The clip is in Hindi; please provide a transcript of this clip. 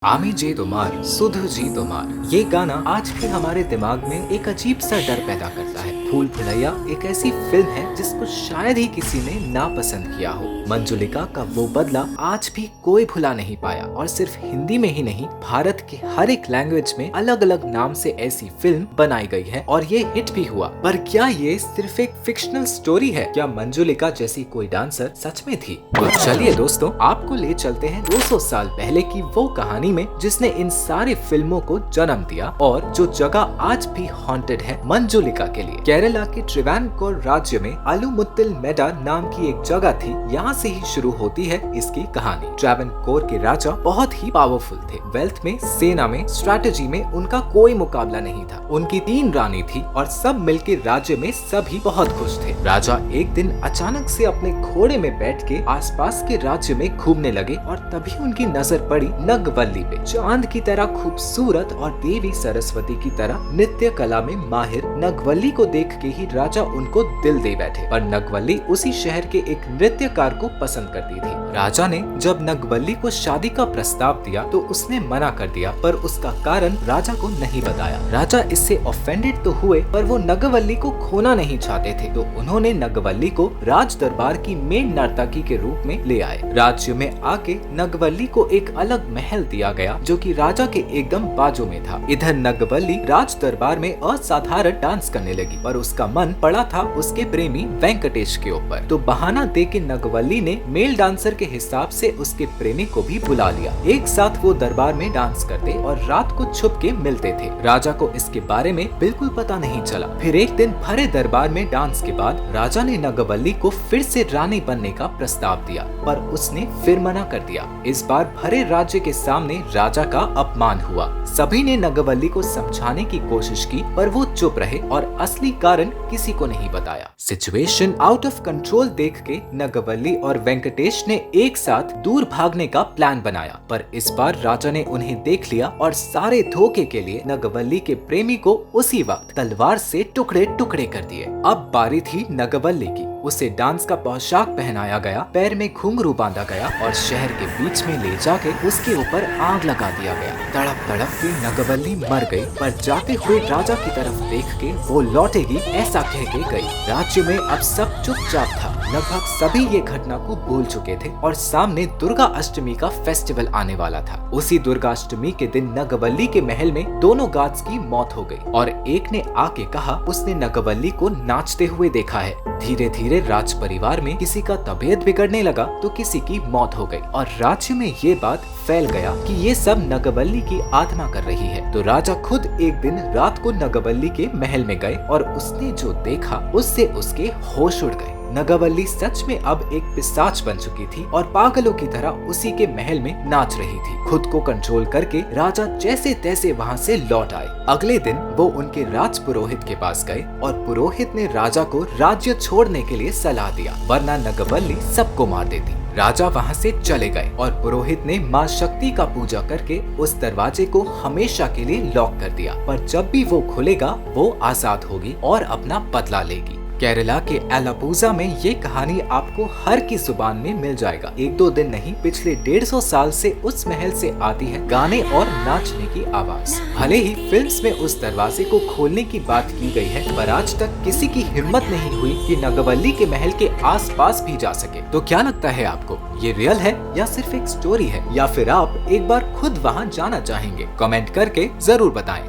आमी जे तुम्हार सुध जी तुम्हार, ये गाना आज भी हमारे दिमाग में एक अजीब सा डर पैदा करता है। भूल भुलैया एक ऐसी फिल्म है जिसको शायद ही किसी ने नापसंद किया हो। मंजुलिका का वो बदला आज भी कोई भुला नहीं पाया और सिर्फ हिंदी में ही नहीं, भारत के हर एक लैंग्वेज में अलग अलग नाम से ऐसी फिल्म बनाई गई है और ये हिट भी हुआ। पर क्या ये सिर्फ एक फिक्शनल स्टोरी है? क्या मंजुलिका जैसी कोई डांसर सच में थी? तो चलिए दोस्तों, आपको ले चलते हैं 200 साल पहले की वो कहानी में जिसने इन सारी फिल्मों को जन्म दिया और जो जगह आज भी हॉन्टेड है मंजुलिका के लिए। केरला के ट्रिवांकोर राज्य में अलुमुत्तिल मेडा नाम की एक जगह थी। यहाँ से ही शुरू होती है इसकी कहानी। ट्रावनकोर के राजा बहुत ही पावरफुल थे। वेल्थ में, सेना में, स्ट्रैटेजी में उनका कोई मुकाबला नहीं था। उनकी 3 रानी थी और सब मिलकर राज्य में सभी बहुत खुश थे। राजा एक दिन अचानक से अपने घोड़े में बैठ के आसपास के राज्य में घूमने लगे और तभी उनकी नजर पड़ी नगवल्ली पे। चांद की तरह खूबसूरत और देवी सरस्वती की तरह नृत्य कला में माहिर नगवल्ली को देख के ही राजा उनको दिल दे बैठे। पर नगवल्ली उसी शहर के एक नृत्यकार को पसंद करती थी। राजा ने जब नगवल्ली को शादी का प्रस्ताव दिया तो उसने मना कर दिया, पर उसका कारण राजा को नहीं बताया। राजा इससे ऑफेंडेड तो हुए, पर वो नगवल्ली को खोना नहीं चाहते थे, तो उन्होंने नगवल्ली को राज दरबार की मेन नर्तकी के रूप में ले आए। राज्य में आके नगवल्ली को एक अलग महल दिया गया जो कि राजा के एकदम बाजू में था। इधर नगवल्ली राज दरबार में असाधारण डांस करने लगी, पर उसका मन पड़ा था उसके प्रेमी वेंकटेश के ऊपर। तो बहाना दे के नगवल्ली ने मेल डांसर के हिसाब से उसके प्रेमी को भी बुला लिया। एक साथ वो दरबार में डांस करते और रात को छुप के मिलते थे। राजा को इसके बारे में बिल्कुल पता नहीं चला। फिर एक दिन भरे दरबार में डांस के बाद राजा ने नगवल्ली को फिर से रानी बनने का प्रस्ताव दिया, पर उसने फिर मना कर दिया। इस बार भरे राज्य के सामने राजा का अपमान हुआ। सभी ने नगवल्ली को समझाने की कोशिश की, पर वो चुप रहे और असली कारण किसी को नहीं बताया। सिचुएशन आउट ऑफ कंट्रोल देख के नगवल्ली और वेंकटेश ने एक साथ दूर भागने का प्लान बनाया, पर इस बार राजा ने उन्हें देख लिया और सारे धोखे के लिए नगवल्ली के प्रेमी को उसी वक्त तलवार से टुकड़े टुकड़े कर दिए। अब बारी थी नगवल्ली की। उसे डांस का पोशाक पहनाया गया, पैर में घुंघरू बांधा गया और शहर के बीच में ले जाके उसके ऊपर आग लगा दिया गया। तड़प तड़प के नगवल्ली मर गई, पर जाते हुए राजा की तरफ देख के वो लौटेगी ऐसा कह के गई। राज्य में अब सब चुपचाप था। लगभग सभी ये घटना को भूल चुके थे और सामने दुर्गा अष्टमी का फेस्टिवल आने वाला था। उसी दुर्गा अष्टमी के दिन नगवल्ली के महल में दोनों गार्ड्स की मौत हो गई और एक ने आके कहा उसने नगवल्ली को नाचते हुए देखा है। धीरे धीरे राज परिवार में किसी का तबीयत बिगड़ने लगा तो किसी की मौत हो गई और राज्य में ये बात फैल गया कि ये सब नगवल्ली की आत्मा कर रही है। तो राजा खुद एक दिन रात को नगवल्ली के महल में गए और उसने जो देखा उससे उसके होश उड़ गए। नगवल्ली सच में अब एक पिशाच बन चुकी थी और पागलों की तरह उसी के महल में नाच रही थी। खुद को कंट्रोल करके राजा जैसे तैसे वहाँ से लौट आए। अगले दिन वो उनके राज पुरोहित के पास गए और पुरोहित ने राजा को राज्य छोड़ने के लिए सलाह दिया, वरना नगवल्ली सबको मार देती। राजा वहाँ से चले गए और पुरोहित ने माँ शक्ति का पूजा करके उस दरवाजे को हमेशा के लिए लॉक कर दिया। पर जब भी वो खुलेगा वो आजाद होगी और अपना बदला लेगी। केरला के एलापूजा में ये कहानी आपको हर की जुबान में मिल जाएगा। 1-2 दिन नहीं, पिछले 150 साल से उस महल से आती है गाने और नाचने की आवाज। भले ही फिल्म्स में उस दरवाजे को खोलने की बात की गई है, पर आज तक किसी की हिम्मत नहीं हुई कि नगवल्ली के महल के आसपास भी जा सके। तो क्या लगता है आपको, ये रियल है या सिर्फ एक स्टोरी है, या फिर आप एक बार खुद वहाँ जाना चाहेंगे? कमेंट करके जरूर बताएं।